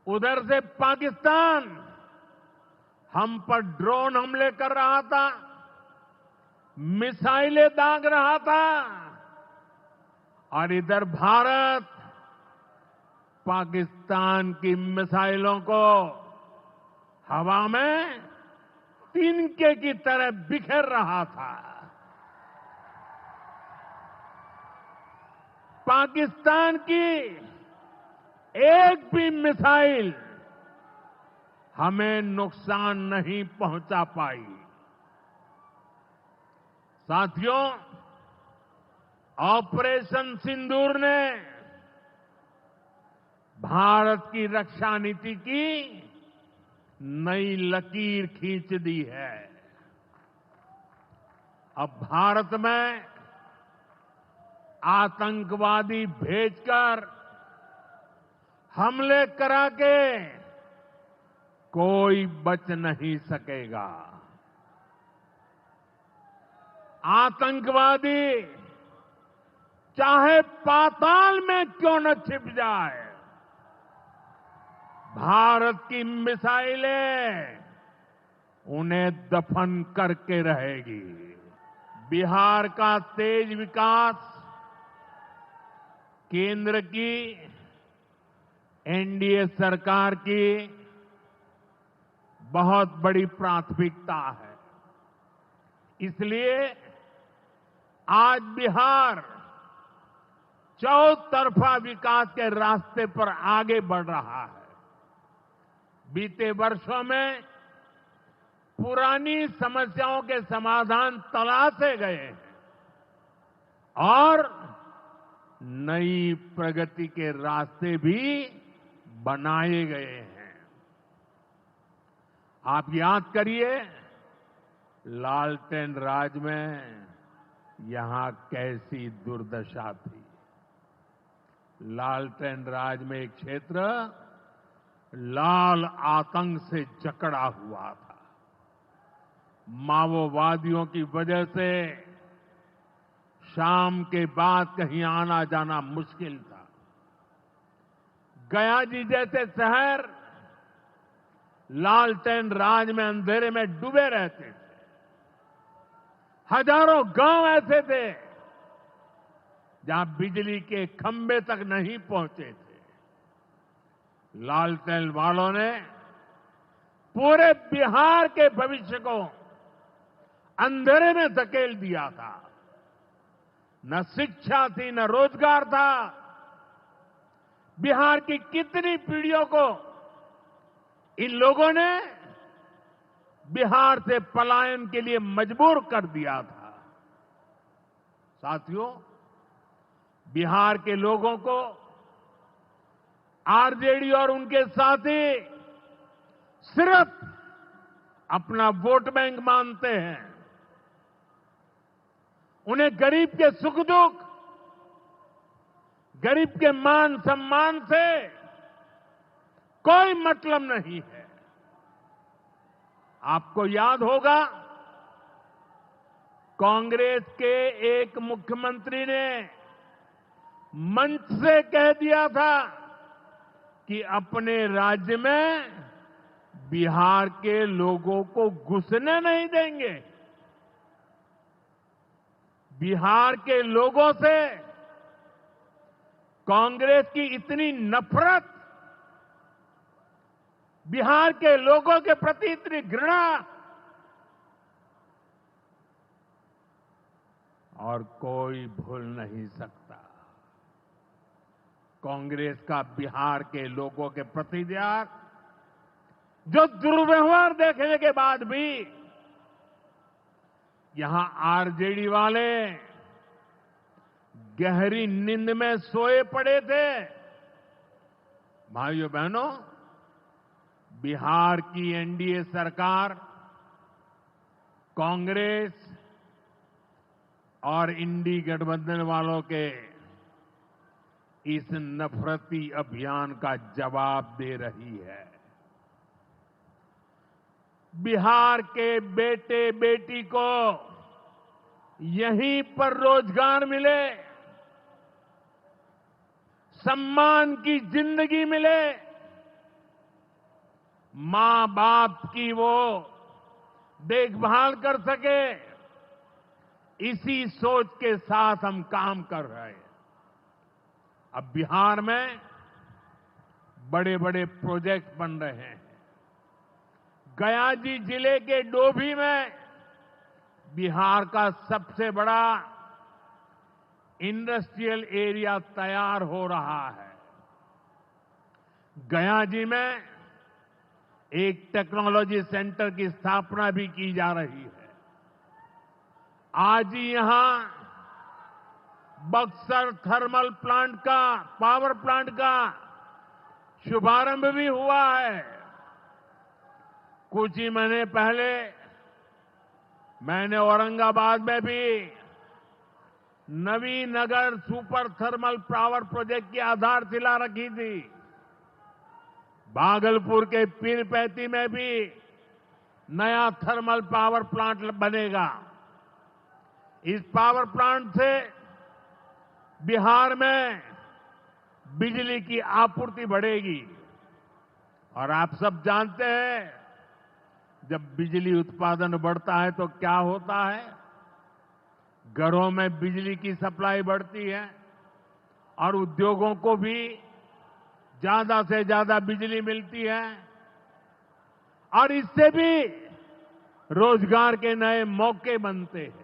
उधर से पाकिस्तान हम पर ड्रोन हमले कर रहा था, मिसाइलें दाग रहा था, और इधर भारत पाकिस्तान की मिसाइलों को हवा में तिनके की तरह बिखेर रहा था। पाकिस्तान की एक भी मिसाइल हमें नुकसान नहीं पहुंचा पाई। साथियों, ऑपरेशन सिंदूर ने भारत की रक्षा नीति की नई लकीर खींच दी है। अब भारत में आतंकवादी भेजकर हमले करा के कोई बच नहीं सकेगा। आतंकवादी चाहे पाताल में क्यों न छिप जाए, भारत की मिसाइलें उन्हें दफन करके रहेगी। बिहार का तेज विकास केंद्र की एनडीए सरकार की बहुत बड़ी प्राथमिकता है। इसलिए आज बिहार चौतरफा विकास के रास्ते पर आगे बढ़ रहा है। बीते वर्षों में पुरानी समस्याओं के समाधान तलाशे गए हैं और नई प्रगति के रास्ते भी बनाए गए हैं। आप याद करिए, लालटेन राज में यहां कैसी दुर्दशा थी। लालटेन राज में एक क्षेत्र लाल आतंक से जकड़ा हुआ था। माओवादियों की वजह से शाम के बाद कहीं आना जाना मुश्किल था। गया जी जैसे शहर लालटेन राज में अंधेरे में डूबे रहते थे। हजारों गांव ऐसे थे जहां बिजली के खंभे तक नहीं पहुंचे थे। लालटेन वालों ने पूरे बिहार के भविष्य को अंधेरे में धकेल दिया था। न शिक्षा थी, न रोजगार था। बिहार की कितनी पीढ़ियों को इन लोगों ने बिहार से पलायन के लिए मजबूर कर दिया था। साथियों, बिहार के लोगों को आरजेडी और उनके साथी सिर्फ अपना वोट बैंक मानते हैं। उन्हें गरीब के सुख दुख, गरीब के मान सम्मान से कोई मतलब नहीं है। आपको याद होगा, कांग्रेस के एक मुख्यमंत्री ने मंच से कह दिया था कि अपने राज्य में बिहार के लोगों को घुसने नहीं देंगे। बिहार के लोगों से कांग्रेस की इतनी नफरत, बिहार के लोगों के प्रति इतनी घृणा, और कोई भूल नहीं सकता। कांग्रेस का बिहार के लोगों के प्रति जो दुर्व्यवहार देखने के बाद भी यहां आरजेडी वाले गहरी नींद में सोए पड़े थे। भाइयों बहनों, बिहार की एनडीए सरकार कांग्रेस और इंडी गठबंधन वालों के इस नफरती अभियान का जवाब दे रही है। बिहार के बेटे बेटी को यहीं पर रोजगार मिले, सम्मान की जिंदगी मिले, मां बाप की वो देखभाल कर सके, इसी सोच के साथ हम काम कर रहे हैं। अब बिहार में बड़े बड़े प्रोजेक्ट बन रहे हैं। गयाजी जिले के डोभी में बिहार का सबसे बड़ा इंडस्ट्रियल एरिया तैयार हो रहा है। गयाजी में एक टेक्नोलॉजी सेंटर की स्थापना भी की जा रही है। आज ही यहां बक्सर थर्मल प्लांट का, पावर प्लांट का शुभारंभ भी हुआ है। कुछ ही महीने पहले मैंने औरंगाबाद में भी Navinagar super thermal power project की आधारशिला रखी थी। भागलपुर के पीरपैंती में भी नया थर्मल पावर प्लांट बनेगा। इस पावर प्लांट से बिहार में बिजली की आपूर्ति बढ़ेगी। और आप सब जानते हैं, जब बिजली उत्पादन बढ़ता है तो क्या होता है? घरों में बिजली की सप्लाई बढ़ती है और उद्योगों को भी ज्यादा से ज्यादा बिजली मिलती है और इससे भी रोजगार के नए मौके बनते हैं।